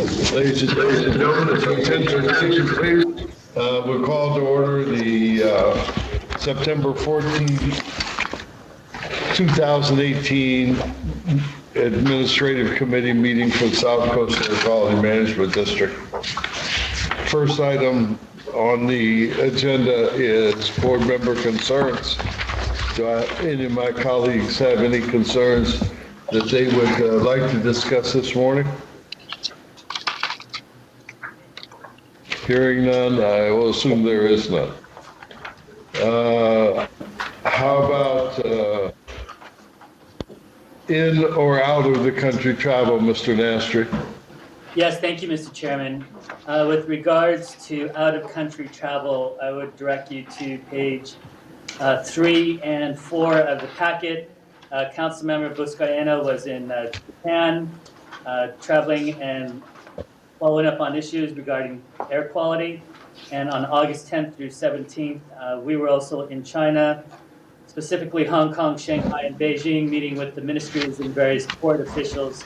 Ladies and gentlemen, if you attend to attention, please. We'll call to order the September 14th, 2018 Administrative Committee meeting for the South Coast Air Quality Management District. First item on the agenda is board member concerns. Do any of my colleagues have any concerns that they would like to discuss this morning? Hearing none, I will assume there is none. How about in or out of the country travel, Mr. Nastri? Yes, thank you, Mr. Chairman. With regards to out-of-country travel, I would direct you to page 3 and 4 of the packet. Councilmember Buscaino was in Japan, traveling and following up on issues regarding air quality. And on August 10th through 17th, we were also in China, specifically Hong Kong, Shanghai, and Beijing, meeting with the ministries and various port officials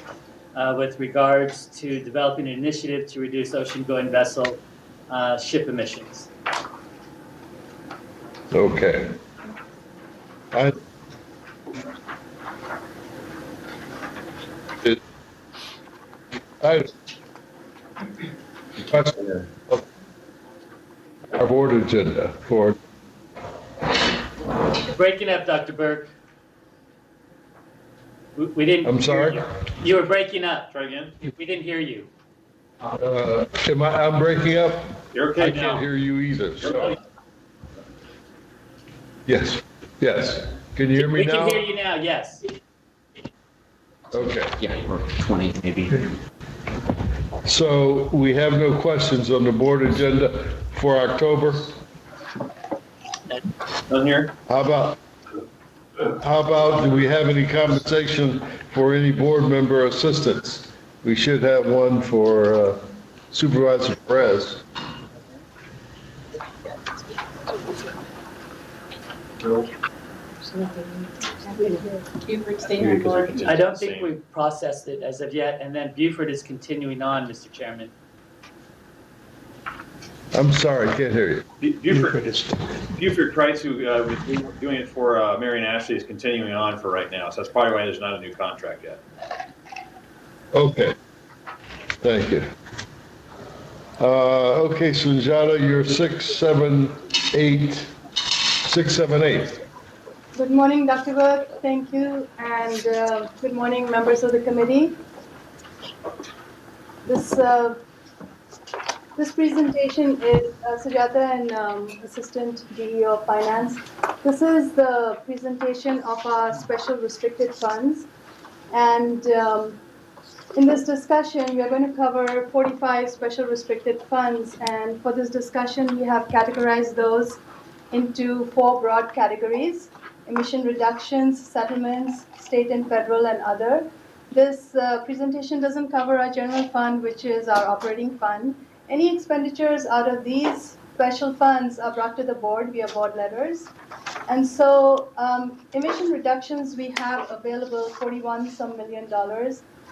with regards to developing an initiative to reduce ocean-going vessel ship emissions. Okay. Our board agenda for. Breaking up, Dr. Burke. We didn't. I'm sorry? You were breaking up. Try again. We didn't hear you. I'm breaking up? You're okay I now. can't hear you either. So. Yes. Can you hear me now? We can hear you now, yes. Okay. Yeah, or 20 maybe. So we have no questions on the board agenda for October. None here? How about, do we have any compensation for any board member assistants? We should have one for Supervisor Perez. I don't think we've processed it as of yet, and then Buford is continuing on, Mr. Chairman. I'm sorry, can't hear you. Buford Kreitz, who was doing it for Marion Ashley, is continuing on for right now. So that's probably why there's not a new contract yet. Okay. Thank you. Okay, Sunjata, you're 678. Good morning, Dr. Burke. Thank you. And good morning, members of the committee. This presentation is Sujata and Assistant DEO of Finance. This is the presentation of our special restricted funds. And in this discussion, we are going to cover 45 special restricted funds. And for this discussion, we have categorized those into 4 broad categories: emission reductions, settlements, state and federal, and other. This presentation doesn't cover our general fund, which is our operating fund. Any expenditures out of these special funds are brought to the board via board letters. And so emission reductions, we have available $41 million,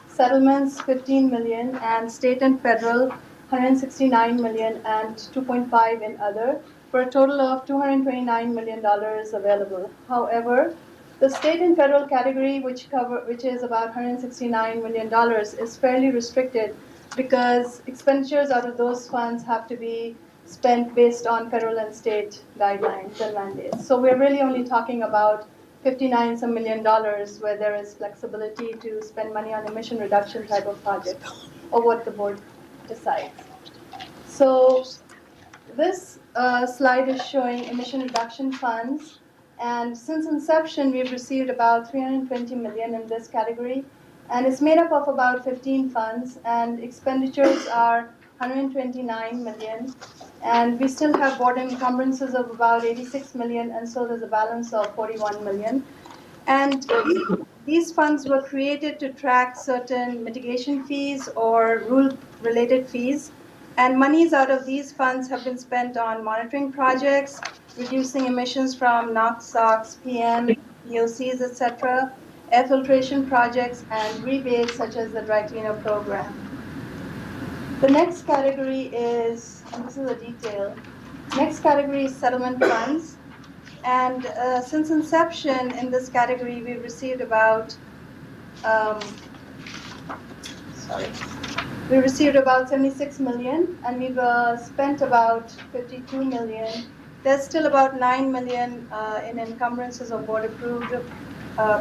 settlements $15 million, and state and federal $169 million and 2.5 in other, for a total of $229 million available. However, the state and federal category, which is about $169 million, is fairly restricted because expenditures out of those funds have to be spent based on federal and state guidelines and mandates. So we're really only talking about $59 million where there is flexibility to spend money on emission reduction type of projects or what the board decides. So this slide is showing emission reduction funds, and since inception we've received about $320 million in this category, and it's made up of about 15 funds, and expenditures are $129 million, and we still have board encumbrances of about $86 million, and so there's a balance of $41 million. And these funds were created to track certain mitigation fees or rule-related fees. And monies out of these funds have been spent on monitoring projects, reducing emissions from NOx, SOx, PM, EOCs, etc., air filtration projects, and rebates such as the dry cleaner program. The next category is, and this is a detail, next category is settlement funds. And since inception in this category, we've received about, we received about 76 million, and we've spent about 52 million. There's still about 9 million in encumbrances of board-approved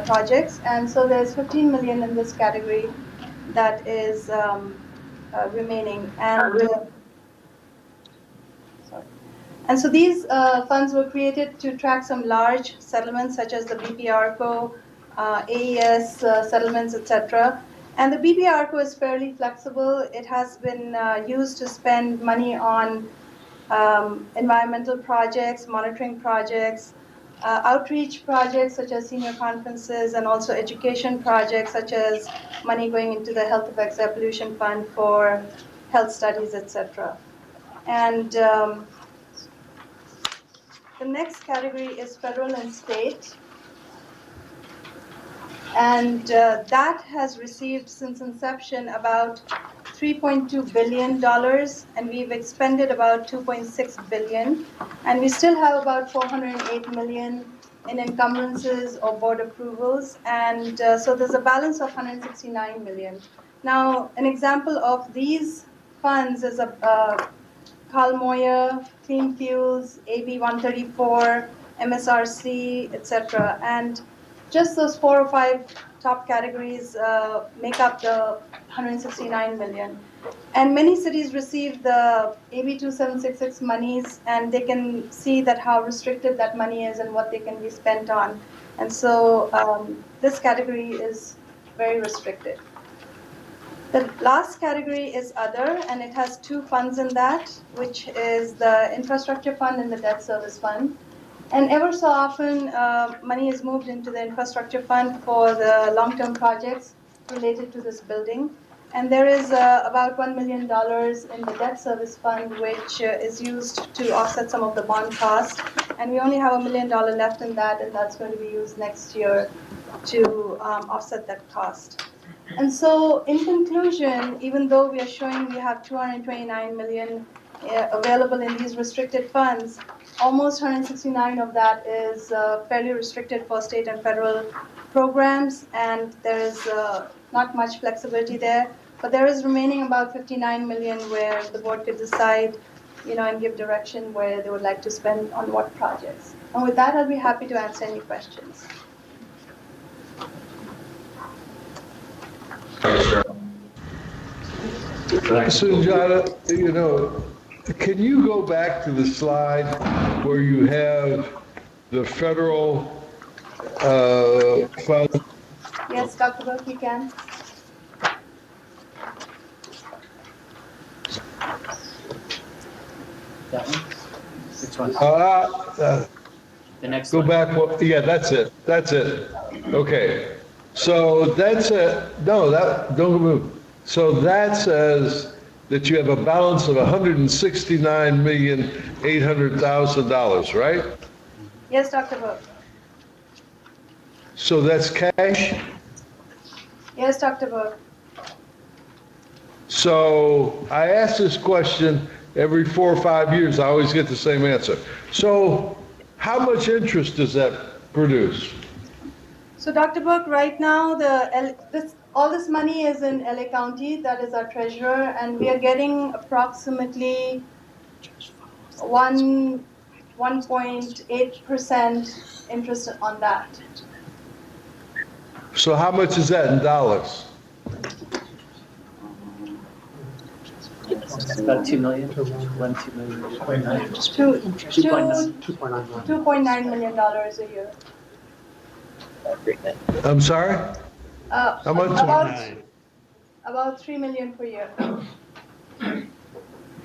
projects, and so there's 15 million in this category that is remaining. And so these funds were created to track some large settlements, such as the BPRCO, AES settlements, etc. And the BPRCO is fairly flexible. It has been used to spend money on environmental projects, monitoring projects, outreach projects such as senior conferences, and also education projects such as money going into the Health Effects Evolution Fund for health studies, etc. And the next category is federal and state. And that has received since inception about $3.2 billion, and we've expended about $2.6 billion. And we still have about $408 million in encumbrances or board approvals. And so there's a balance of $169 million. Now, an example of these funds is Carl Moyer, Clean Fuels, AB 134, MSRC, etc. And just those 4 or 5 top categories make up the 169 million. And many cities receive the AB 2766 monies, and they can see that how restricted that money is and what they can be spent on. And so this category is very restricted. The last category is other, and it has 2 funds in that, which is the infrastructure fund and the debt service fund. And ever so often, money is moved into the infrastructure fund for the long-term projects related to this building. And there is about $1 million in the debt service fund, which is used to offset some of the bond costs. And we only have $1 million left in that, and that's going to be used next year to offset that cost. And so, in conclusion, even though we are showing we have 229 million available in these restricted funds, almost 169 of that is fairly restricted for state and federal programs, and there is not much flexibility there. But there is remaining about 59 million where the board could decide, and give direction where they would like to spend on what projects. And with that, I'll be happy to answer any questions. Sujata, can you go back to the slide where you have the federal fund? Yes, Dr. Burke, you can. That one? Which one? The next Go one. back, yeah, that's it. Okay. So that's don't move. So that says that you have a balance of $169,800,000, right? Yes, Dr. Burke. So that's cash? Yes, Dr. Burke. So I ask this question every 4 or 5 years. I always get the same answer. So how much interest does that produce? So, Dr. Burke, right now, all this money is in LA County. That is our treasurer, and we are getting approximately 1.8% interest on that. So how much is that in dollars? It's about 2 million. 2 million. 2.9 million dollars a year. I'm sorry? How much? About 3 million per year.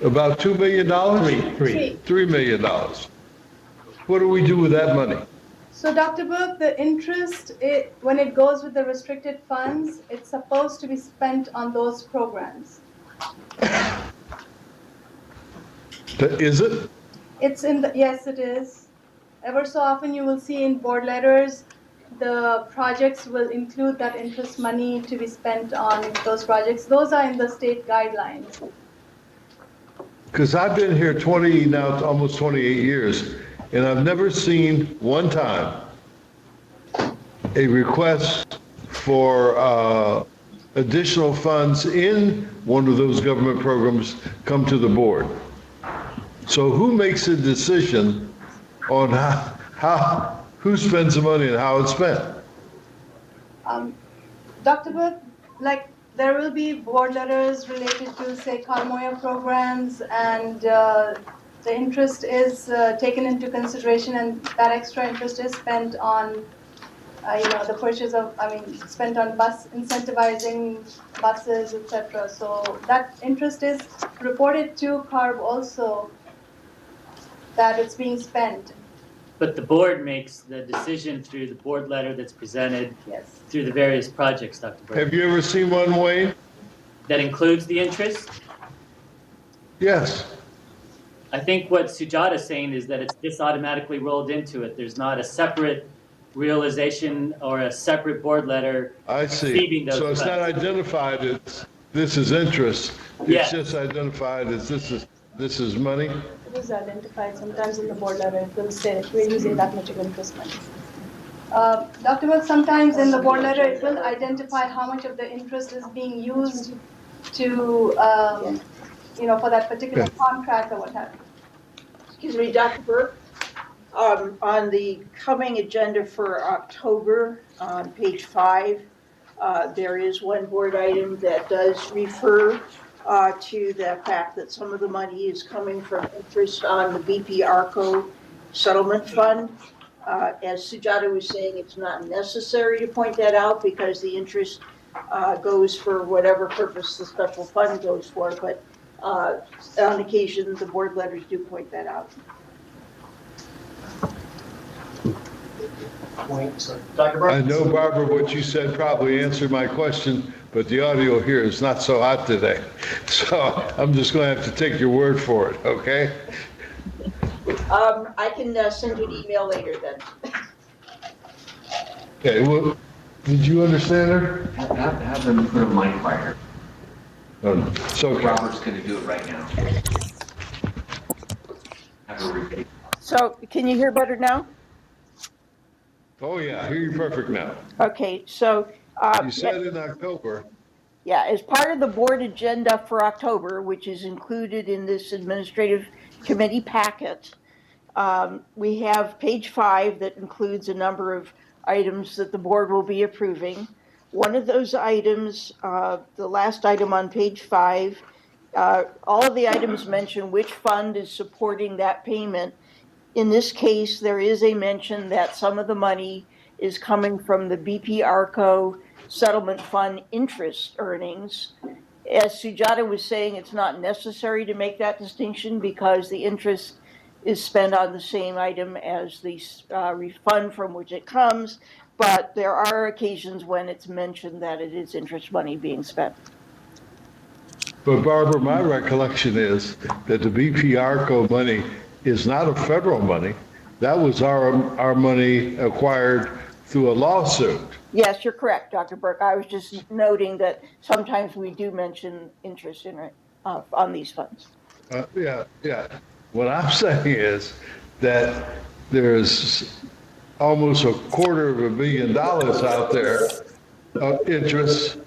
About $2 million? $3 million. What do we do with that money? So, Dr. Burke, the interest, when it goes with the restricted funds, it's supposed to be spent on those programs. Is it? Yes, it is. Ever so often you will see in board letters, the projects will include that interest money to be spent on those projects. Those are in the state guidelines. because I've been here 20, now almost 28 years, and I've never seen one time a request for additional funds in one of those government programs come to the board. So who makes a decision on who spends the money and how it's spent? Dr. Burke, like there will be board letters related to, say, Kalmoya programs, and the interest is taken into consideration, and that extra interest is spent on, the purchase of, spent on bus, incentivizing buses, etc. So that interest is reported to CARB also, that it's being spent. But the board makes the decision through the board letter that's presented Yes. through the various projects, Dr. Burke. Have you ever seen one, Wayne? That includes the interest? Yes. I think what Sujata's saying is that it's just automatically rolled into it. There's not a separate realization or a separate board letter I see. receiving those So it's not funds. identified as this is interest. Yes. It's just identified as this is money. It is identified sometimes in the board letter, it will say we're using that much of interest money. Dr. Burke, sometimes in the board letter, it will identify how much of the interest is being used to, for that particular contract or what have you. Excuse me, Dr. Burke. On the coming agenda for October, on page 5, there is one board item that does refer to the fact that some of the money is coming from interest on the BP ARCO settlement fund. As Sujata was saying, it's not necessary to point that out because the interest goes for whatever purpose the special fund goes for, but on occasion, the board letters do point that out. Dr. Burke? I know, Barbara, what you said probably answered my question, but the audio here is not so hot today. So I'm just going to have to take your word for it, okay? I can send you an email later then. Okay, well, did you understand her? Have them put a mic fire. Oh, so, Robert's gonna do it right now. Have her repeat. So can you hear better now? oh yeah, I hear you perfect now. Okay, so. You said in October. Yeah, as part of the board agenda for October, which is included in this administrative committee packet, we have page 5 that includes a number of items that the board will be approving. One of those items, the last item on page 5, all of the items mention which fund is supporting that payment. In this case, there is a mention that some of the money is coming from the BP ARCO settlement fund interest earnings. As Sujata was saying, it's not necessary to make that distinction because the interest is spent on the same item as the refund from which it comes, but there are occasions when it's mentioned that it is interest money being spent. But Barbara, my recollection is that the BP ARCO money is not a federal money. That was our money acquired through a lawsuit. Yes, you're correct, Dr. Burke. I was just noting that sometimes we do mention interest in it, on these funds. Yeah. What I'm saying is that there's almost $250 million out there of interest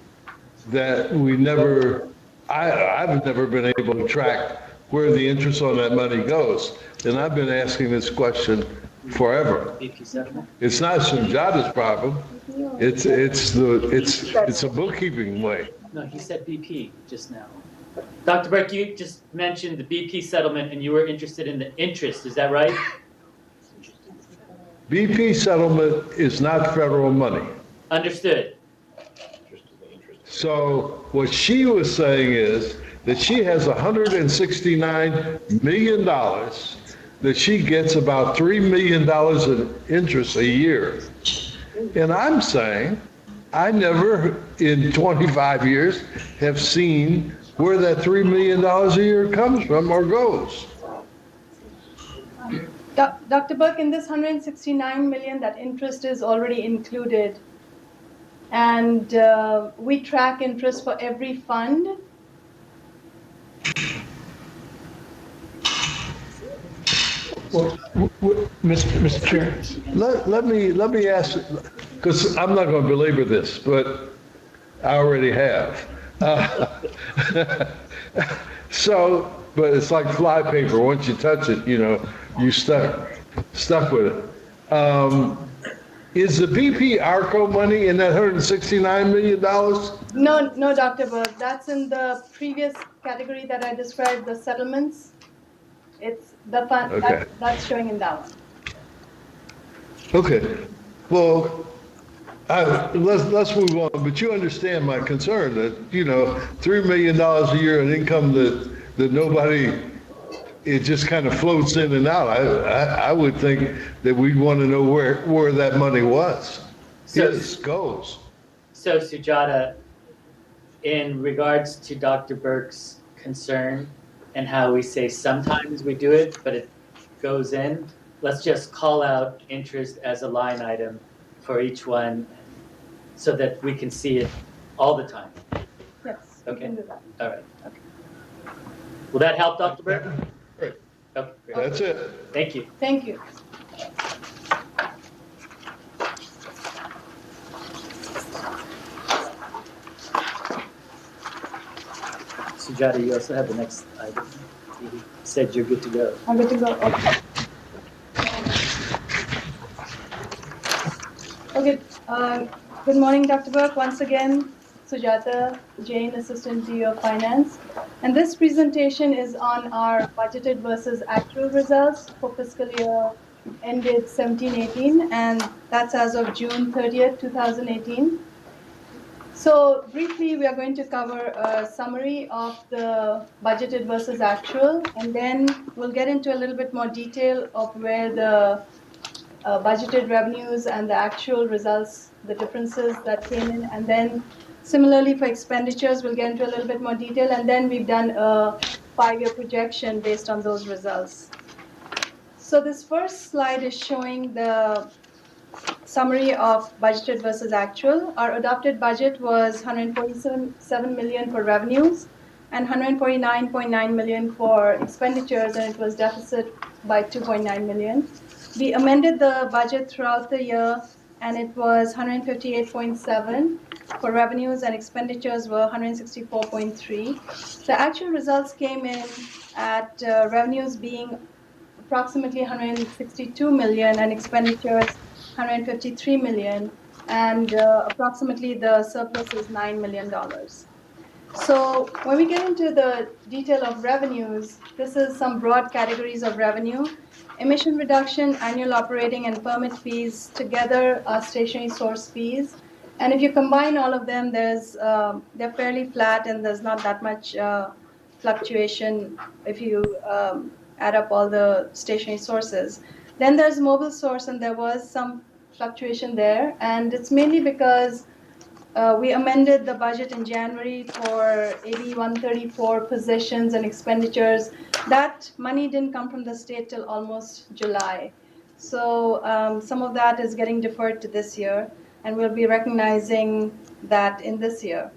that we never, I've never been able to track where the interest on that money goes. And I've been asking this question forever. BP settlement? It's not Sujata's problem. It's a bookkeeping way. No, he said BP just now. Dr. Burke, you just mentioned the BP settlement and you were interested in the interest, is that right? BP settlement is not federal money. Understood. So what she was saying is that she has $169 million, that she gets about $3 million in interest a year. And I'm saying, I never in 25 years have seen where that $3 million a year comes from or goes. Dr. Burke, in this 169 million, that interest is already included. And we track interest for every fund. Well, Mr. Chair. let me ask, because I'm not going to belabor this, but I already have. So, but it's like fly paper. Once you touch it, you stuck with it. Is the BP ARCO money in that $169 million? No, Dr. Berg, that's in the previous category that I described, the settlements. It's the fund, Okay. that's showing in that one. Okay, well, let's move on, but you understand my concern that, $3 million a year in income that nobody, it just kind of floats in and out. I would think that we'd want to know where that money was, goes. So Sujata, in regards to Dr. Burke's concern and how we say sometimes we do it, but it goes in, let's just call out interest as a line item for each one so that we can see it all the time. Yes, we Okay. can do that. All right. Okay. Will that help, Dr. Burke? Great. Okay, great. That's it. Thank you. Thank you. Sujata, you also have the next item. You said you're good to go. I'm good to go. Okay. Okay, good morning, Dr. Burke. Once again, Sujata Jain, Assistant DO of Finance. And this presentation is on our budgeted versus actual results for fiscal year ended 17-18, and that's as of June 30th, 2018. So briefly, we are going to cover a summary of the budgeted versus actual, and then we'll get into a little bit more detail of where the budgeted revenues and the actual results, the differences that came in, and then similarly for expenditures, we'll get into a little bit more detail, and then we've done a 5-year projection based on those results. So this first slide is showing the summary of budgeted versus actual. Our adopted budget was $147 million for revenues and $149.9 million for expenditures, and it was deficit by $2.9 million. We amended the budget throughout the year, and it was 158.7 for revenues, and expenditures were 164.3. The actual results came in at revenues being approximately 162 million and expenditures 153 million, and approximately the surplus is $9 million. So when we get into the detail of revenues, this is some broad categories of revenue. Emission reduction, annual operating and permit fees together are stationary source fees. And if you combine all of them, they're fairly flat, and there's not that much fluctuation if you add up all the stationary sources. Then there's mobile source, and there was some fluctuation there, and it's mainly because we amended the budget in January for AB 134 positions and expenditures. That money didn't come from the state till almost July. So some of that is getting deferred to this year, and we'll be recognizing that in this year.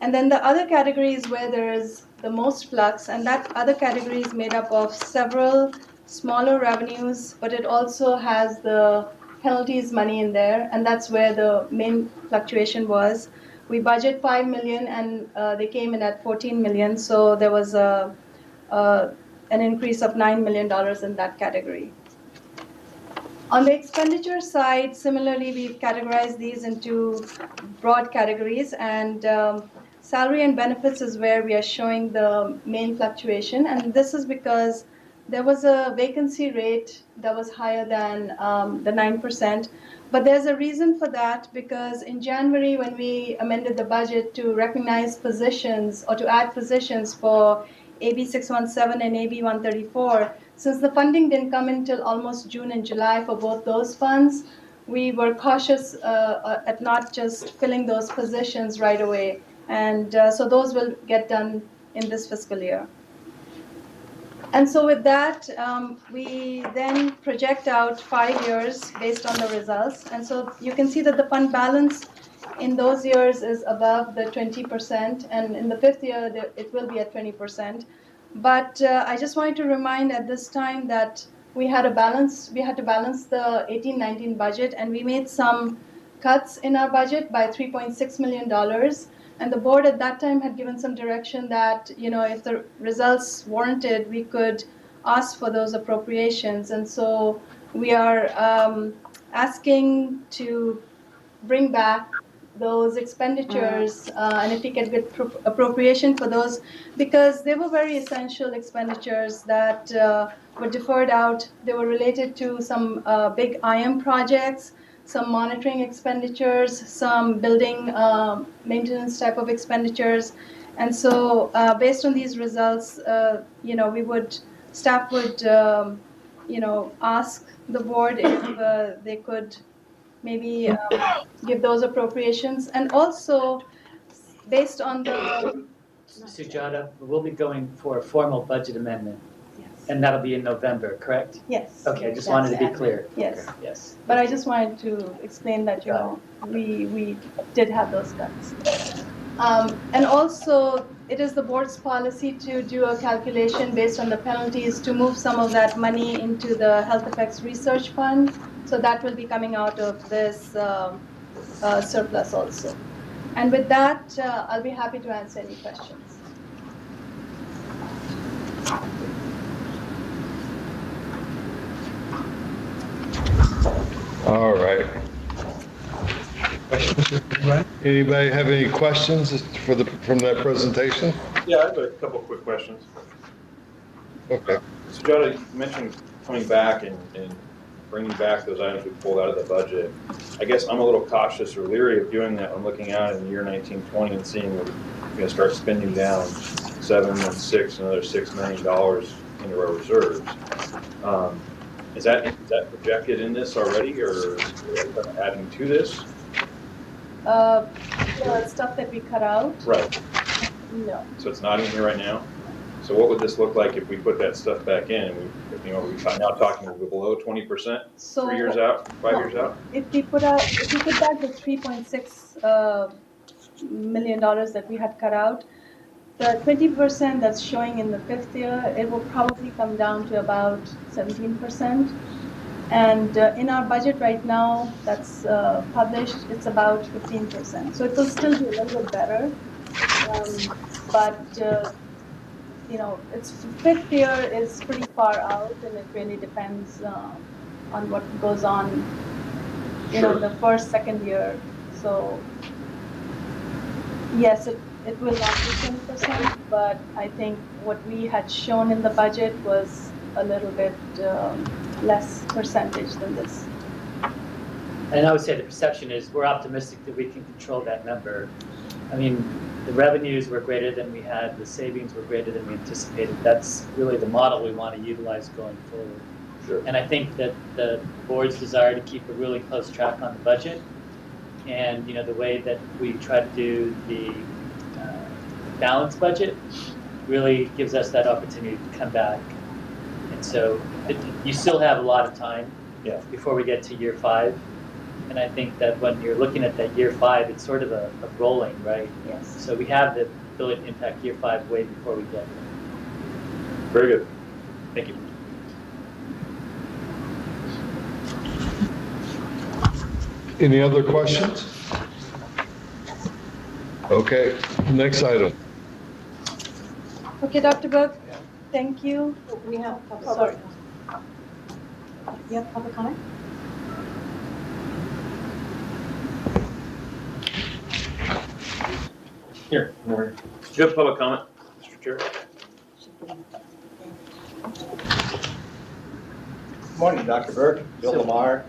And then the other category is where there is the most flux, and that other category is made up of several smaller revenues, but it also has the penalties money in there, and that's where the main fluctuation was. We budget 5 million, and they came in at 14 million, so there was an increase of $9 million in that category. On the expenditure side, similarly, we've categorized these into broad categories, and salary and benefits is where we are showing the main fluctuation, and this is because there was a vacancy rate that was higher than the 9%, but there's a reason for that, because in January when we amended the budget to recognize positions or to add positions for AB 617 and AB 134, since the funding didn't come until almost June and July for both those funds, we were cautious at not just filling those positions right away, and so those will get done in this fiscal year. And so with that, we then project out 5 years based on the results. And so you can see that the fund balance in those years is above the 20%, and in the 5th year, it will be at 20%. But I just wanted to remind at this time that we had to balance the 18-19 budget, and we made some cuts in our budget by $3.6 million. And the board at that time had given some direction that, if the results warranted, we could ask for those appropriations. And so we are asking to bring back those expenditures, and if we can get appropriation for those, because they were very essential expenditures that were deferred out. They were related to some big IM projects, some monitoring expenditures, some building maintenance type of expenditures. And so based on these results, staff would ask the board if they could maybe give those appropriations. And also, based on the... Sujata, we'll be going for a formal budget amendment, Yes. and that'll be in November, correct? Yes. Okay, just wanted to be clear. Yes. Okay, yes. But I just wanted to explain that, we did have those cuts. And also, it is the board's policy to do a calculation based on the penalties to move some of that money into the health effects research fund. So that will be coming out of this surplus also. And with that, I'll be happy to answer any questions. All right. Anybody have any questions from that presentation? Yeah, I have a couple quick questions. Okay. So, Jada, you mentioned coming back and bringing back those items we pulled out of the budget. I guess I'm a little cautious or leery of doing that when looking out in the year 1920 and seeing we're going to start spending down another $6 million into our reserves. Is that projected in this already, or are we adding to this? The stuff that we cut out? Right. No. So it's not in here right now? So what would this look like if we put that stuff back in? We're now talking below 20%, So 3 years out, 5 years out? If we put back the $3.6 million that we had cut out, the 20% that's showing in the fifth year, it will probably come down to about 17%. And in our budget right now that's published, it's about 15%. So it will still be a little bit better. But its fifth year is pretty far out, and it really depends on what goes on, the first, second year. So yes, it will not be 20%, but I think what we had shown in the budget was a little bit less percentage than this. And I would say the perception is we're optimistic that we can control that number. I mean, the revenues were greater than we had, the savings were greater than we anticipated. That's really the model we want to utilize going forward. Sure. And I think that the board's desire to keep a really close track on the budget, and the way that we try to do the balanced budget really gives us that opportunity to come back. And so you still have a lot of time before we get to year 5. And I think that when you're looking at that year 5, it's sort of a rolling, right? Yes. So we have the ability to impact year 5 way before we get there. Very good. Thank you. Any other questions? Okay, next item. Okay, Dr. Burke, thank you. We have public. Sorry. You have public comment? Here, do you have public comment, Mr. Chair? Morning, Dr. Burke, Bill So- Lamar.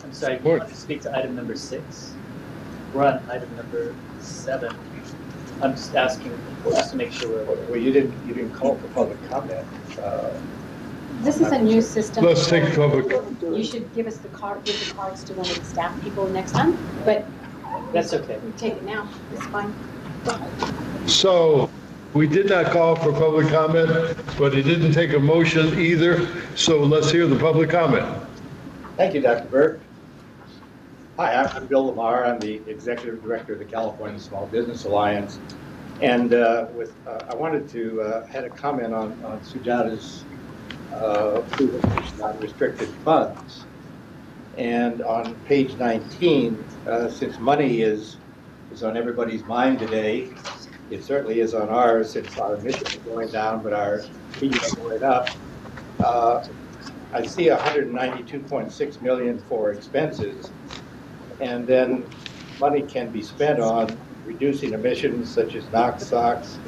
I'm sorry, you want to speak to item number 6? We're on item number 7. I'm just asking, just to make sure we're... Well, you didn't call for public comment. This is a new system. Let's take public. You should give us give the cards to one of the staff people next time, but That's okay. we take it now, it's fine. So we did not call for public comment, but he didn't take a motion either. So let's hear the public comment. Thank you, Dr. Burke. Hi, I'm Bill Lamar. I'm the Executive Director of the California Small Business Alliance. And I wanted to had a comment on Sujata's through unrestricted funds. And on page 19, since money is on everybody's mind today, it certainly is on ours since our emissions are going down, but our fees are going up. I see 192.6 million for expenses, and then money can be spent on reducing emissions such as NOx, SOx,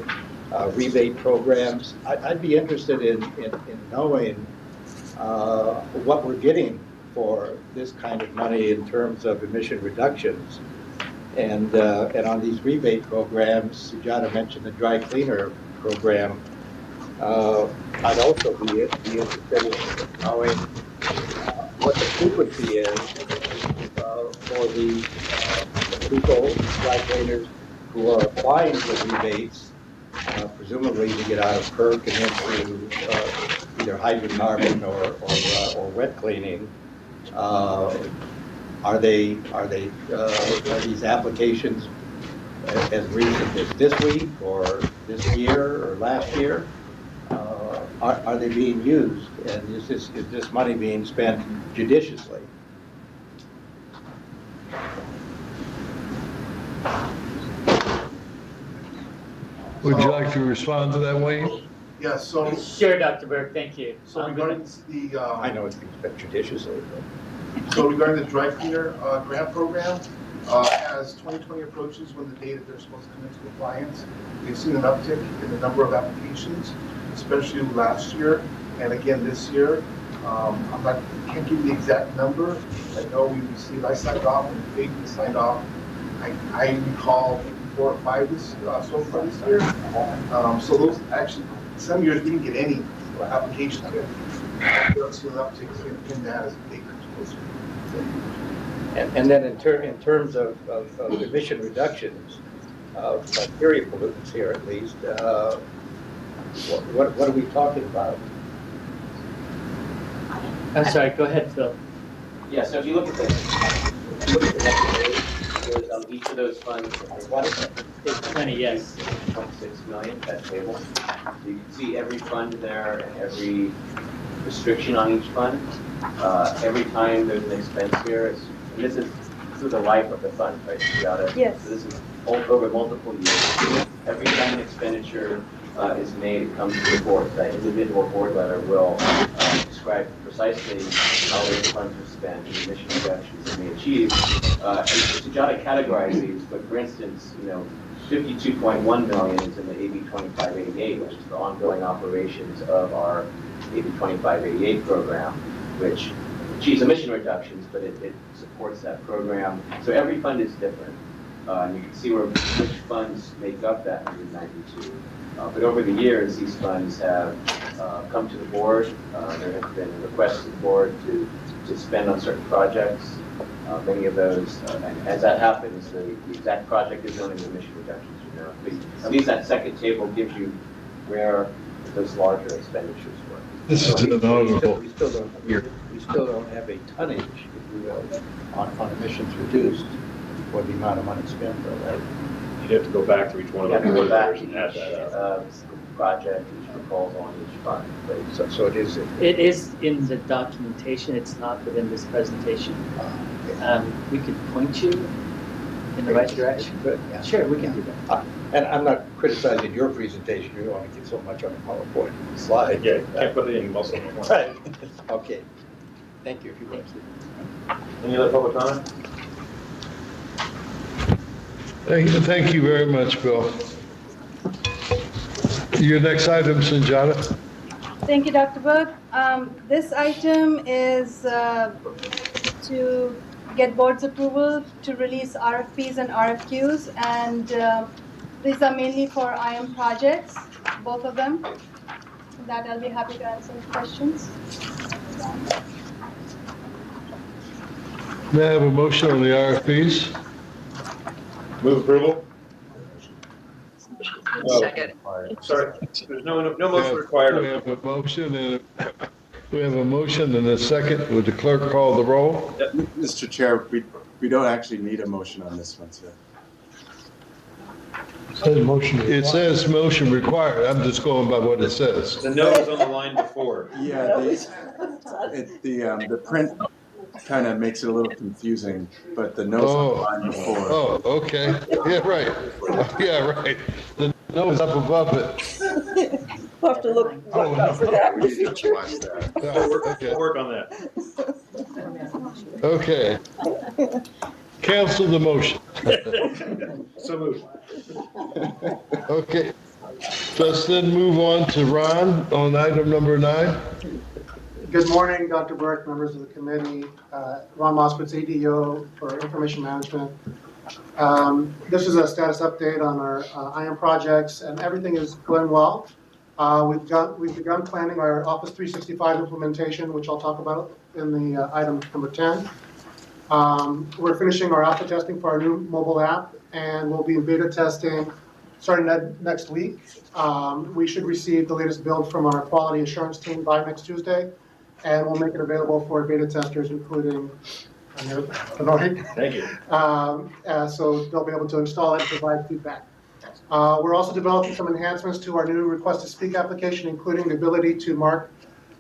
rebate programs. I'd be interested in knowing what we're getting for this kind of money in terms of emission reductions. And on these rebate programs, Sujata mentioned the dry cleaner program. I'd also be interested in knowing what the frequency is for the people, dry cleaners, who are applying for rebates, presumably to get out of PERC and into either hydrocarbon or wet cleaning. Are these applications as recent as this week or this year or last year? Are they being used, and is this money being spent judiciously? Would you like to respond to that, Wayne? Yeah, so, Sure, Dr. Burke, thank you. so regarding the, I know it's being spent judiciously, but so regarding the dry cleaner grant program, as 2020 approaches, when the date that they're supposed to come into compliance, we've seen an uptick in the number of applications, especially last year and again this year. Can't give you the exact number. I know I signed off and Peyton signed off. I recall 4 or 5 so far this year. So those actually, some years we didn't get any applications. We'll see an uptick in that as the date comes closer. and then in terms of emission reductions of bacteria pollutants here at least, what are we talking about? I'm sorry, go ahead, Phil. Yeah, so if you look at the next page, there's each of those funds, Page 20, yes. 26 million, that table. So you can see every fund there and every restriction on each fund. Every time there's an expense here, and this is the life of the fund, right? Yes. So this is over multiple years. Every time an expenditure is made, it comes to the board. That individual board letter will describe precisely how those funds are spent, the emission reductions that may achieve. And Sujata categorized these, but for instance, 52.1 million is in the AB 2588, which is the ongoing operations of our AB 2588 program, which achieves emission reductions, but it supports that program. So every fund is different. And you can see which funds make up that 192. But over the years, these funds have come to the board. There have been requests to the board to spend on certain projects. Many of those, and as that happens, the exact project is known in the emission reductions. But at least that second table gives you where those larger expenditures were. This is an honorable. We still don't have a tonnage, if you will, on emissions reduced for the amount of money spent, though, right? You'd have to go back to each one of You have them. to go back to and add that up. each project, each proposal on each fund. But So it is. It is in the documentation, it's not within this presentation. We could point you in the right direction. Good, yeah. Sure, we can do that. And I'm not criticizing your presentation, you only get so much on a PowerPoint slide. Yeah, can't put it in most of them. Right. Okay. Thank you, if you would. Any other public comment? Thank you very much, Bill. Your next item, Sanjata? Thank you, Dr. Burke. This item is to get board's approval to release RFPs and RFQs, and these are mainly for IM projects, both of them. With that, I'll be happy to answer questions. May I have a motion on the RFPs? Move approval? Second. Sorry, there's no motion required. We have a motion and a second. Would the clerk call the roll? Mr. Chair, we don't actually need a motion on this one, sir. Says motion. It says motion required. I'm just going by what it says. The no is on the line before. Yeah, the print kind of makes it a little confusing, but the no's on the line before. Oh, okay. Yeah, right. Yeah, right. The no is up above it. We'll have to look out for that in the future. We'll work on that. Okay. Cancel the motion. So moved. Okay. Let's then move on to Ron on item number 9. Good morning, Dr. Burke, members of the committee. Ron Moskowitz, ADO for Information Management. This is a status update on our IM projects, and everything is going well. We've begun planning our Office 365 implementation, which I'll talk about in the item number 10. We're finishing our alpha testing for our new mobile app, and we'll be in beta testing starting next week. We should receive the latest build from our quality assurance team by next Tuesday, and we'll make it available for beta testers, including Benoit. Thank you. So they'll be able to install it and provide feedback. We're also developing some enhancements to our new request to speak application, including the ability to mark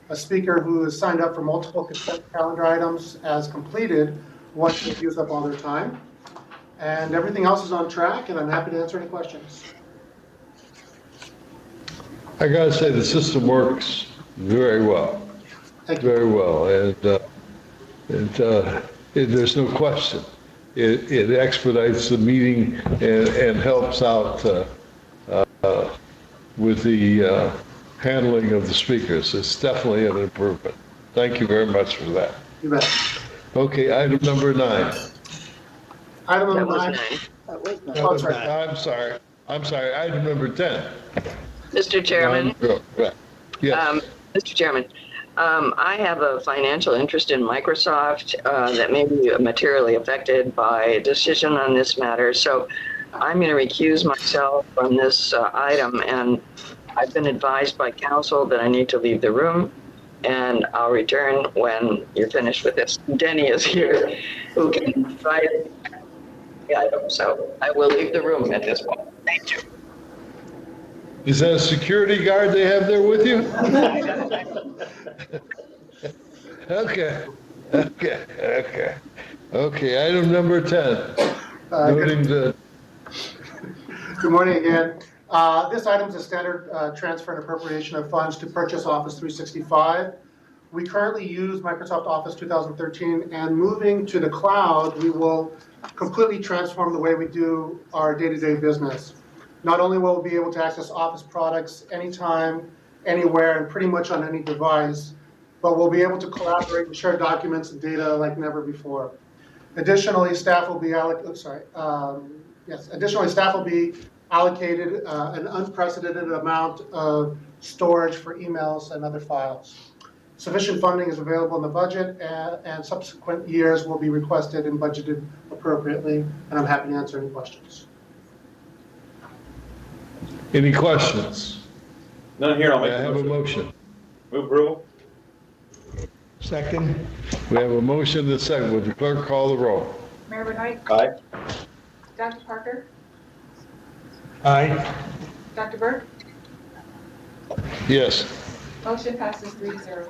a speaker who has signed up for multiple consent calendar items as completed once they've used up all their time. And everything else is on track, and I'm happy to answer any questions. I gotta say, the system works very well. Thank you. Very well, and there's no question. It expedites the meeting and helps out with the handling of the speakers. It's definitely an improvement. Thank you very much for that. You bet. Okay, item number 9. Item number 9. Oh, sorry. I'm sorry, item number 10. Mr. Chairman, Yes. Mr. Chairman, I have a financial interest in Microsoft that may be materially affected by a decision on this matter. So I'm going to recuse myself from this item, and I've been advised by counsel that I need to leave the room, and I'll return when you're finished with this. Denny is here, who can provide the item, so I will leave the room at this point. Thank you. Is that a security guard they have there with you? Okay, item number 10. Noting the... Good morning again. This item is a standard transfer and appropriation of funds to purchase Office 365. We currently use Microsoft Office 2013, and moving to the cloud, we will completely transform the way we do our day-to-day business. Not only will we be able to access Office products anytime, anywhere, and pretty much on any device, but we'll be able to collaborate and share documents and data like never before. Additionally, staff will be allocated an unprecedented amount of storage for emails and other files. Sufficient funding is available in the budget, and subsequent years will be requested and budgeted appropriately, and I'm happy to answer any questions. Any questions? None here, I'll make I the have a motion. motion. Move approval. Second. We have a motion and a second. Would the clerk call the roll? Mayor Benoit? Aye. Dr. Parker? Aye. Dr. Burke? Yes. Motion passes 3-0.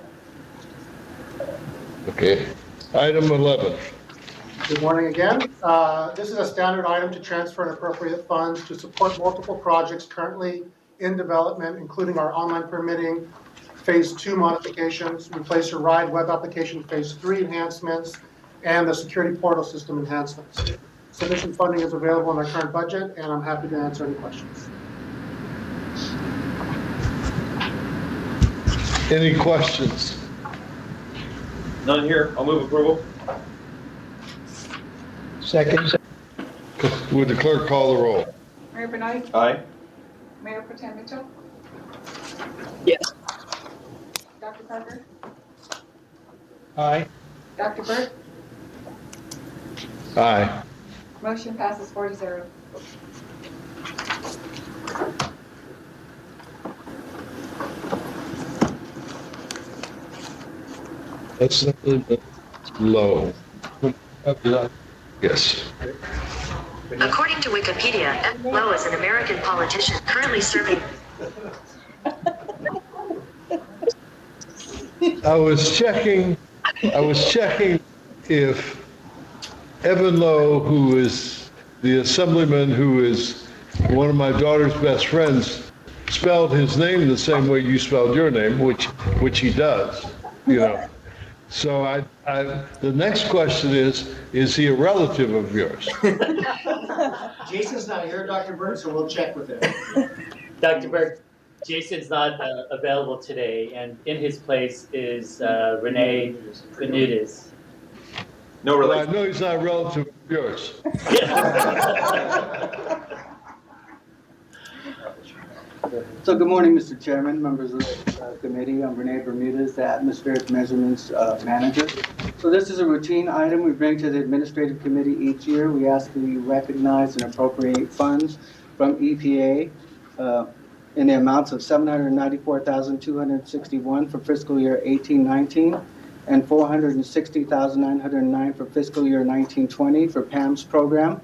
Okay. Item 11. Good morning again. This is a standard item to transfer and appropriate funds to support multiple projects currently in development, including our online permitting, Phase 2 modifications, replace your ride web application Phase 3 enhancements, and the security portal system enhancements. Sufficient funding is available in our current budget, and I'm happy to answer any questions. Any questions? None here, I'll move approval. Second. Would the clerk call the roll? Mayor Benoit? Aye. Mayor Pro Tem Mitchell? Yes. Dr. Parker? Aye. Dr. Burke? Aye. Motion passes 4-0. That's a little bit low. Yes. According to Wikipedia, Ed Lowe is an American politician currently serving. I was checking if Evan Lowe, who is the assemblyman who is one of my daughter's best friends, spelled his name the same way you spelled your name, which he does, you know. So the next question is he a relative of yours? Jason's not here, Dr. Bird, so we'll check with him. Dr. Burke, Jason's not available today, and in his place is Renee Benitez. No Well, I relation. know he's not a relative of yours. So good morning, Mr. Chairman, members of the committee. I'm Renee Bermudez, the Atmospheric Measurements Manager. So this is a routine item we bring to the Administrative Committee each year. We ask that you recognize and appropriate funds from EPA in the amounts of $794,261 for fiscal year 18-19 and $460,909 for fiscal year 19-20 for PAM's program.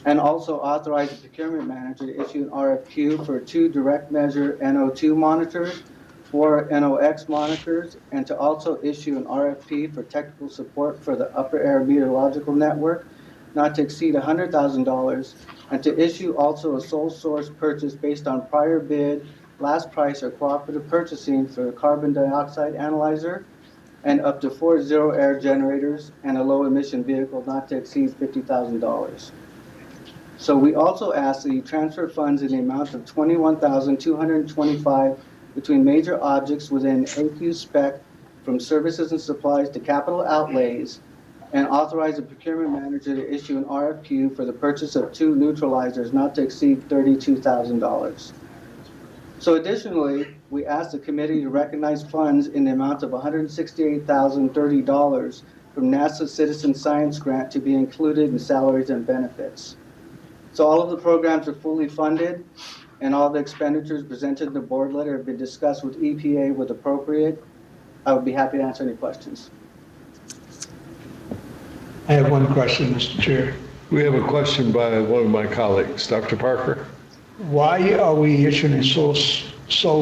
And also authorize the procurement manager to issue an RFQ for 2 direct measure NO2 monitors, 4 NOx monitors, and to also issue an RFP for technical support for the upper air meteorological network, not to exceed $100,000, and to issue also a sole source purchase based on prior bid, last price, or cooperative purchasing for the carbon dioxide analyzer, and up to 4 zero air generators and a low emission vehicle not to exceed $50,000. So we also ask that you transfer funds in the amount of $21,225 between major objects within AQ spec from services and supplies to capital outlays, and authorize the procurement manager to issue an RFQ for the purchase of 2 neutralizers not to exceed $32,000. So additionally, we ask the committee to recognize funds in the amount of $168,030 from NASA Citizen Science Grant to be included in salaries and benefits. So all of the programs are fully funded, and all the expenditures presented in the board letter have been discussed with EPA with appropriate. I would be happy to answer any questions. I have one question, Mr. Chair. We have a question by one of my colleagues, Dr. Parker. Why are we issuing a sole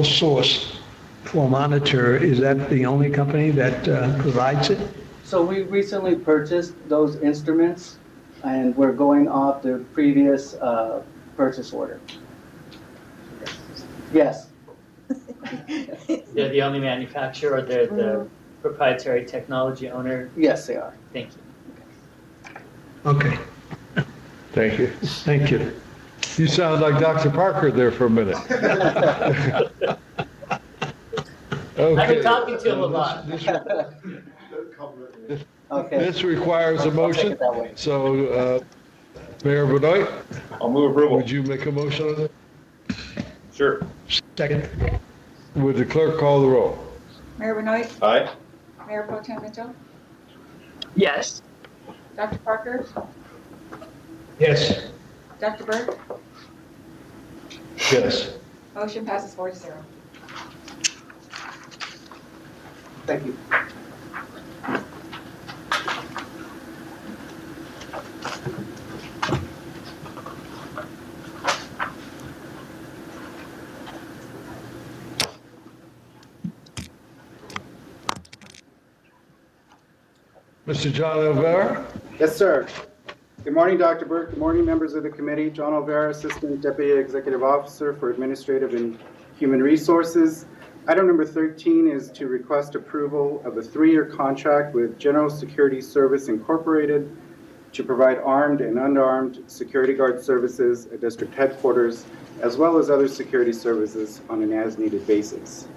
source for monitor? Is that the only company that provides it? So we recently purchased those instruments, and we're going off the previous purchase order. Yes. They're the only manufacturer, or they're the proprietary technology owner? Yes, they are. Thank you. Okay. Thank you. Thank you. You sound like Dr. Parker there for a minute. Okay. I've been talking to him a lot. This requires a motion. So, Mayor Benoit? I'll move approval. Would you make a motion on it? Sure. Second. Would the clerk call the roll? Mayor Benoit? Aye. Mayor Pro Tem Mitchell? Yes. Dr. Parker? Yes. Dr. Burke? Yes. Motion passes 4-0. Thank you. Mr. John Elvera? Yes, sir. Good morning, Dr. Burke. Good morning, members of the committee. John Olvera, Assistant Deputy Executive Officer for Administrative and Human Resources. Item number 13 is to request approval of a 3-year contract with General Security Service Incorporated to provide armed and unarmed security guard services at district headquarters, as well as other security services on an as-needed basis.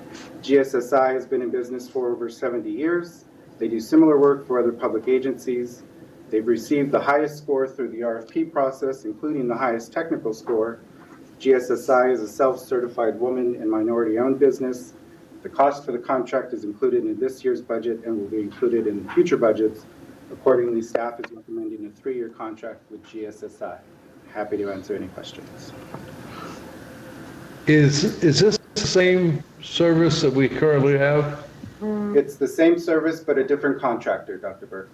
GSSI has been in business for over 70 years. They do similar work for other public agencies. They've received the highest score through the RFP process, including the highest technical score. GSSI is a self-certified woman and minority-owned business. The cost for the contract is included in this year's budget and will be included in future budgets. Accordingly, staff is recommending a 3-year contract with GSSI. Happy to answer any questions. Is this the same service that we currently have? It's the same service, but a different contractor, Dr. Burke.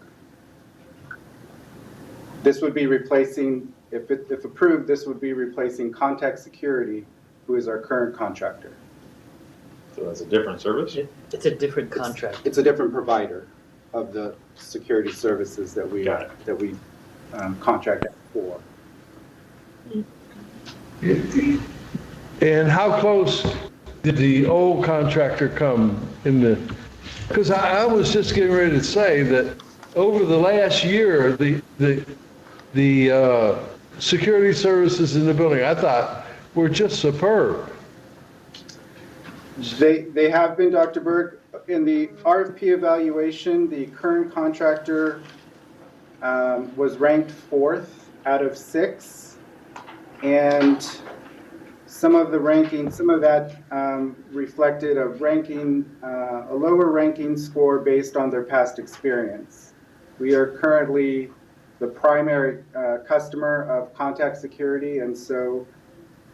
This would be replacing if approved, this would be replacing Contact Security, who is our current contractor. So that's a different service? It's a different contract. It's a different provider of the security services that we contract for. And how close did the old contractor come in the, because I was just getting ready to say that over the last year, the security services in the building, I thought, were just superb. They have been, Dr. Burke. In the RFP evaluation, the current contractor was ranked 4th out of 6. And some of that reflected a lower ranking score based on their past experience. We are currently the primary customer of Contact Security, and so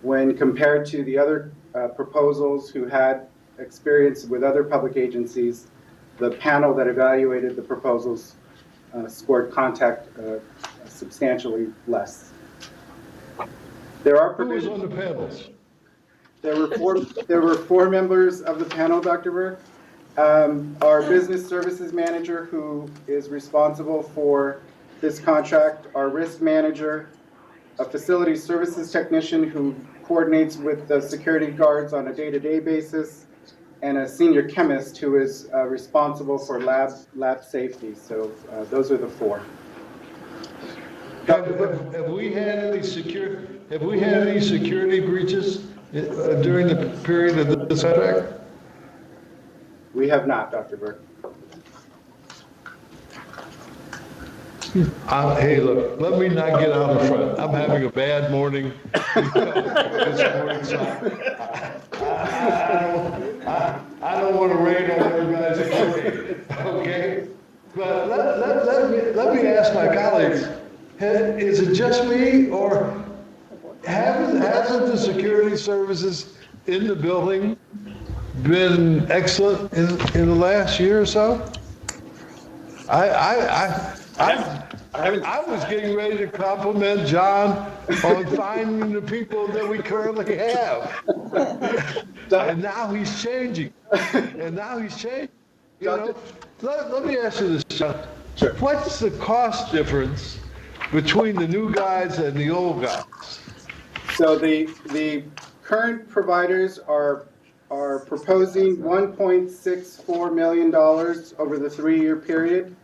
when compared to the other proposals who had experience with other public agencies, the panel that evaluated the proposals scored Contact substantially less. There are provisions. Who was on the panels? There were 4 members of the panel, Dr. Burke. Our business services manager, who is responsible for this contract, our risk manager, a facility services technician who coordinates with the security guards on a day-to-day basis, and a senior chemist who is responsible for lab safety. So those are the 4. Have we had any security breaches during the period of this contract? We have not, Dr. Burke. Hey, look, let me not get out in front. I'm having a bad morning. This morning, so I don't want to rain on everybody's parade, okay? But let me ask my colleagues, is it just me, or hasn't the security services in the building been excellent in the last year or so? I was getting ready to compliment John on finding the people that we currently have. And now he's changing. You know, let me ask you this, John. Sure. What's the cost difference between the new guys and the old guys? So the current providers are proposing $1.64 million over the 3-year period.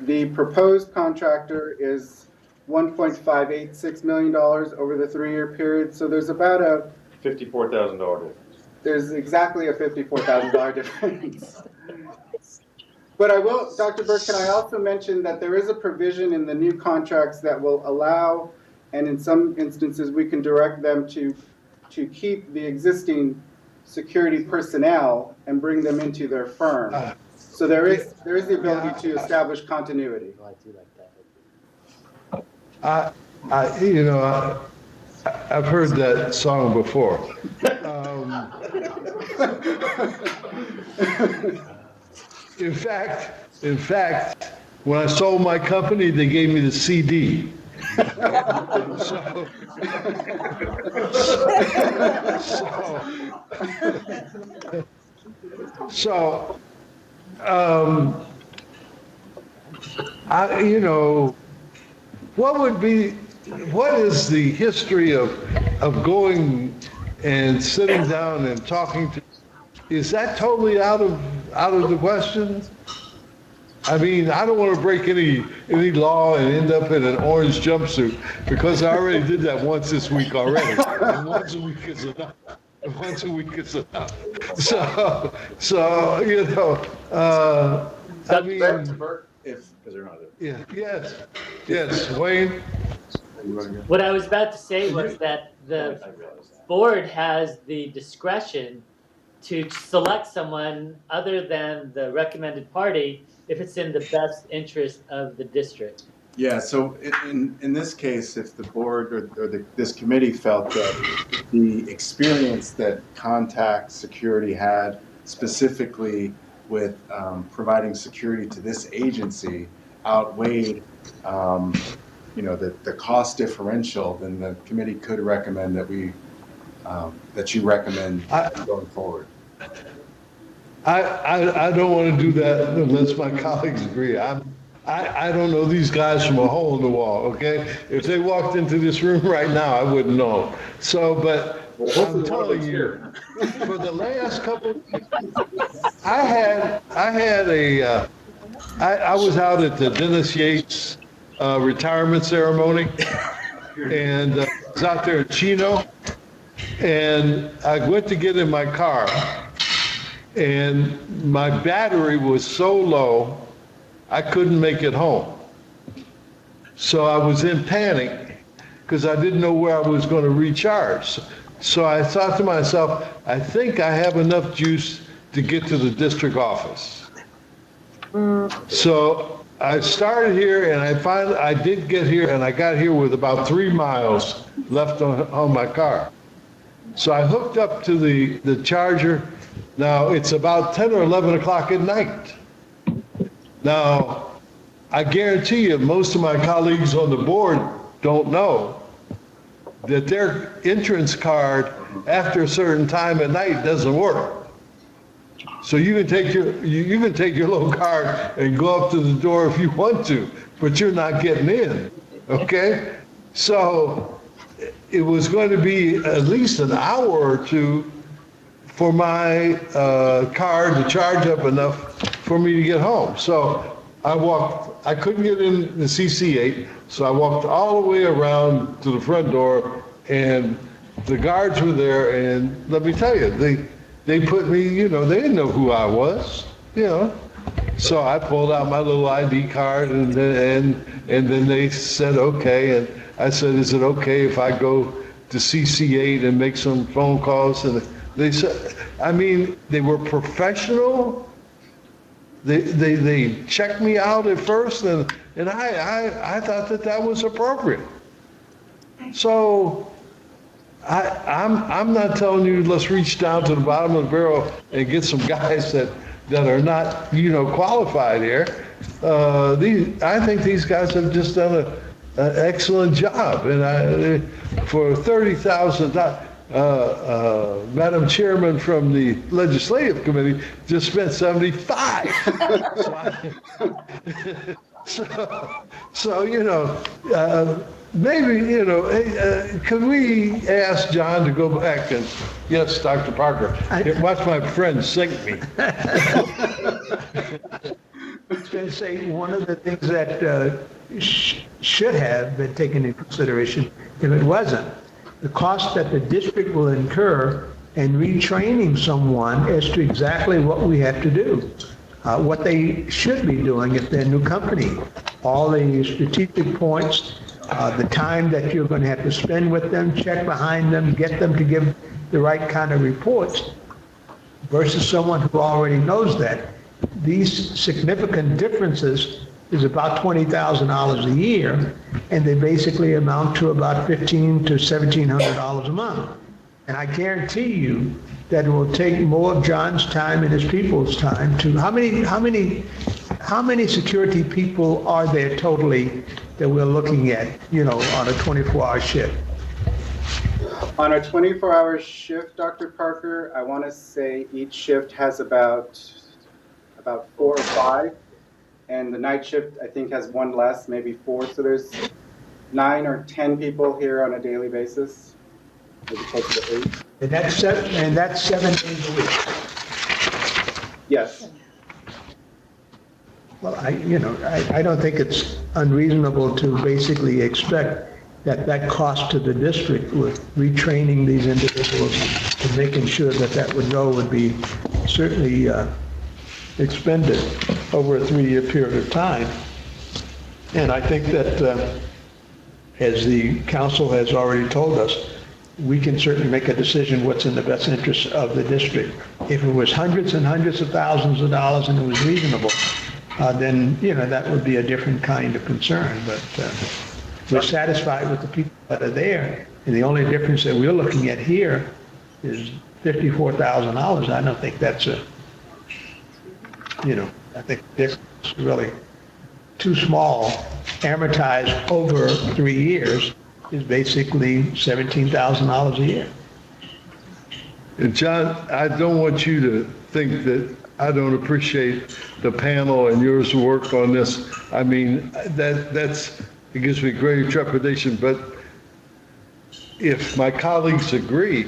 The proposed contractor is $1.586 million over the 3-year period. So there's about a $54,000 difference. There's exactly a $54,000 difference. But I will, Dr. Burke, can I also mention that there is a provision in the new contracts that will allow, and in some instances we can direct them to keep the existing security personnel and bring them into their firm. So there is the ability to establish continuity. I've heard that song before. In fact, when I sold my company, they gave me the CD. What is the history of going and sitting down and talking to? Is that totally out of the question? I mean, I don't want to break any law and end up in an orange jumpsuit, because I already did that once this week already. And once a week is enough. So I mean, yes, Wayne. What I was about to say was that the board has the discretion to select someone other than the recommended party if it's in the best interest of the district. Yeah, so in this case, if the board or this committee felt that the experience that Contact Security had specifically with providing security to this agency outweighed the cost differential, then the committee could recommend that that you recommend going forward. I don't want to do that unless my colleagues agree. I don't know these guys from a hole in the wall, okay? If they walked into this room right now, I wouldn't know. So, but I'm telling you, for the last couple of years, I was out at the Dennis Yates retirement ceremony, and I was out there in Chino, and I went to get in my car, and my battery was so low, I couldn't make it home. So I was in panic because I didn't know where I was going to recharge. So I thought to myself, I think I have enough juice to get to the district office. So I started here, and I did get here, and I got here with about 3 miles left on my car. So I hooked up to the charger. Now, it's about 10 or 11 o'clock at night. Now, I guarantee you, most of my colleagues on the board don't know that their entrance card after a certain time at night doesn't work. So you can take your little card and go up to the door if you want to, but you're not getting in, okay? So it was going to be at least an hour or two for my card to charge up enough for me to get home. So I couldn't get in the CC8, so I walked all the way around to the front door, and the guards were there, and let me tell you, they put me, they didn't know who I was, So I pulled out my little ID card, and then they said, okay, and I said, is it okay if I go to CC8 and make some phone calls? And they said, they were professional. They checked me out at first, and I thought that was appropriate. So I'm not telling you let's reach down to the bottom of the barrel and get some guys that are not qualified here. I think these guys have just done an excellent job, and for $30,000. Madam Chairman from the Legislative Committee just spent 75. So maybe, could we ask John to go back and, yes, Dr. Parker, watch my friend sink me. I was going to say, one of the things that should have been taken into consideration, if it wasn't, the cost that the district will incur in retraining someone as to exactly what we have to do, what they should be doing if they're a new company, all the strategic points, the time that you're going to have to spend with them, check behind them, get them to give the right kind of reports, versus someone who already knows that. These significant differences is about $20,000 a year, and they basically amount to about $1,500 to $1,700 a month. And I guarantee you that it will take more of John's time and his people's time to, how many security people are there totally that we're looking at, on a 24-hour shift? On a 24-hour shift, Dr. Parker, I want to say each shift has about 4 or 5. And the night shift, I think, has 1 less, maybe 4. So there's 9 or 10 people here on a daily basis, maybe closer to 8. And that's 7 days a week. Yes. Well, I don't think it's unreasonable to basically expect that cost to the district with retraining these individuals and making sure that would be certainly expended over a 3-year period of time. And I think that, as the council has already told us, we can certainly make a decision what's in the best interest of the district. If it was hundreds and hundreds of thousands of dollars and it was reasonable, then, that would be a different kind of concern. But we're satisfied with the people that are there. And the only difference that we're looking at here is $54,000. I don't think that's I think this is really too small amortized over 3 years is basically $17,000 a year. And John, I don't want you to think that I don't appreciate the panel and yours work on this. I mean, it gives me great trepidation, but if my colleagues agree,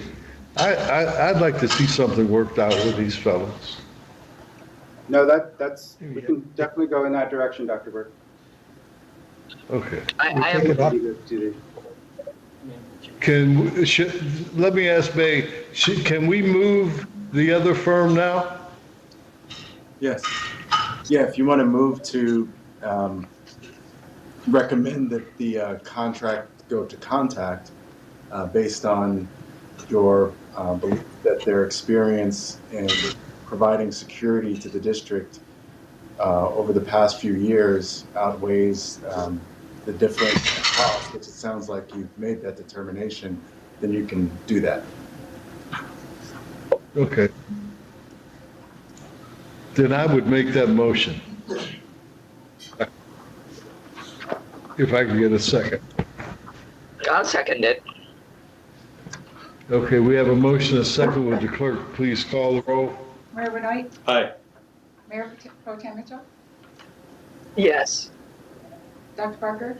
I'd like to see something worked out with these fellows. No, we can definitely go in that direction, Dr. Burke. Okay. I have, Let me ask May, can we move the other firm now? Yes. Yeah, if you want to move to recommend that the contract go to Contact based on your belief that their experience in providing security to the district over the past few years outweighs the difference in cost, which it sounds like you've made that determination, then you can do that. Okay. Then I would make that motion. If I can get a second. I'll second it. Okay, we have a motion, a second. Would the clerk please call the roll? Mayor Benoit, Aye. Mayor Pro Tem Mitchell, Yes. Dr. Parker,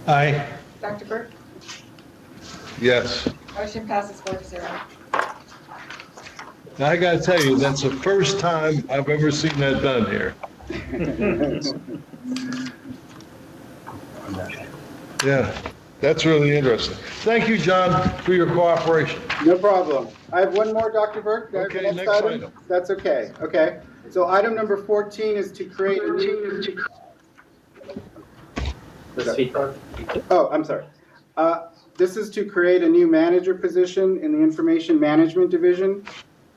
Aye. Dr. Burke, Yes. motion passes 4-0. Now, I gotta tell you, that's the first time I've ever seen that done here. Yeah, that's really interesting. Thank you, John, for your cooperation. No problem. I have one more, Dr. Burke. Okay, next item. That's okay. Okay. So item number 14 is to create a new. Oh, I'm sorry. This is to create a new manager position in the Information Management Division.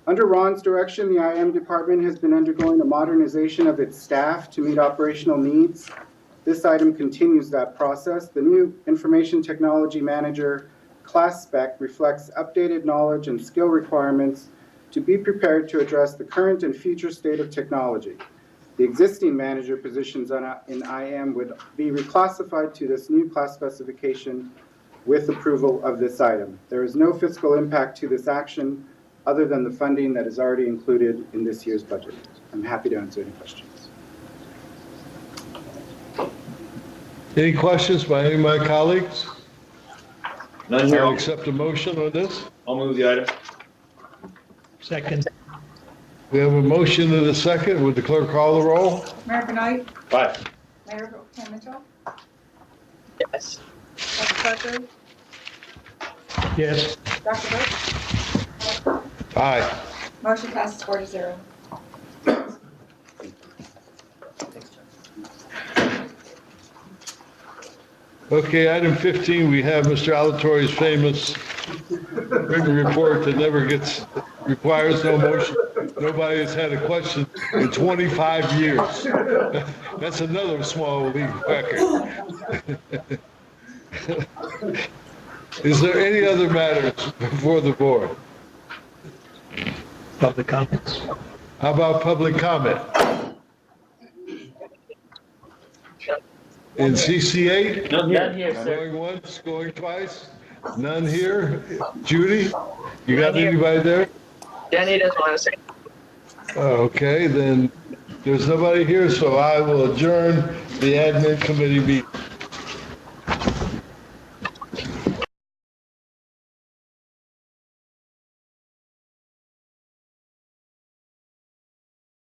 Under Ron's direction, the IM department has been undergoing a modernization of its staff to meet operational needs. This item continues that process. The new Information Technology Manager class spec reflects updated knowledge and skill requirements to be prepared to address the current and future state of technology. The existing manager positions in IM would be reclassified to this new class specification with approval of this item. There is no fiscal impact to this action other than the funding that is already included in this year's budget. I'm happy to answer any questions. Any questions by any of my colleagues? None here. I'll accept a motion on this. I'll move the item. Second. We have a motion and a second. Would the clerk call the roll? Mayor Benoit, Aye. Mayor Pro Tem Mitchell, Yes. Dr. Parker, Yes. Dr. Burke, Aye. motion passes 4-0. Okay, item 15, we have Mr. Alatorre's famous written report that never requires no motion. Nobody has had a question in 25 years. That's another small league record. Is there any other matters before the board? Public comments. How about public comment? In CC8? None here, sir. Going once, going twice? None here? Judy, you got None here. anybody there? Jenny doesn't want to say. Okay, then there's nobody here, so I will adjourn the admin committee meeting.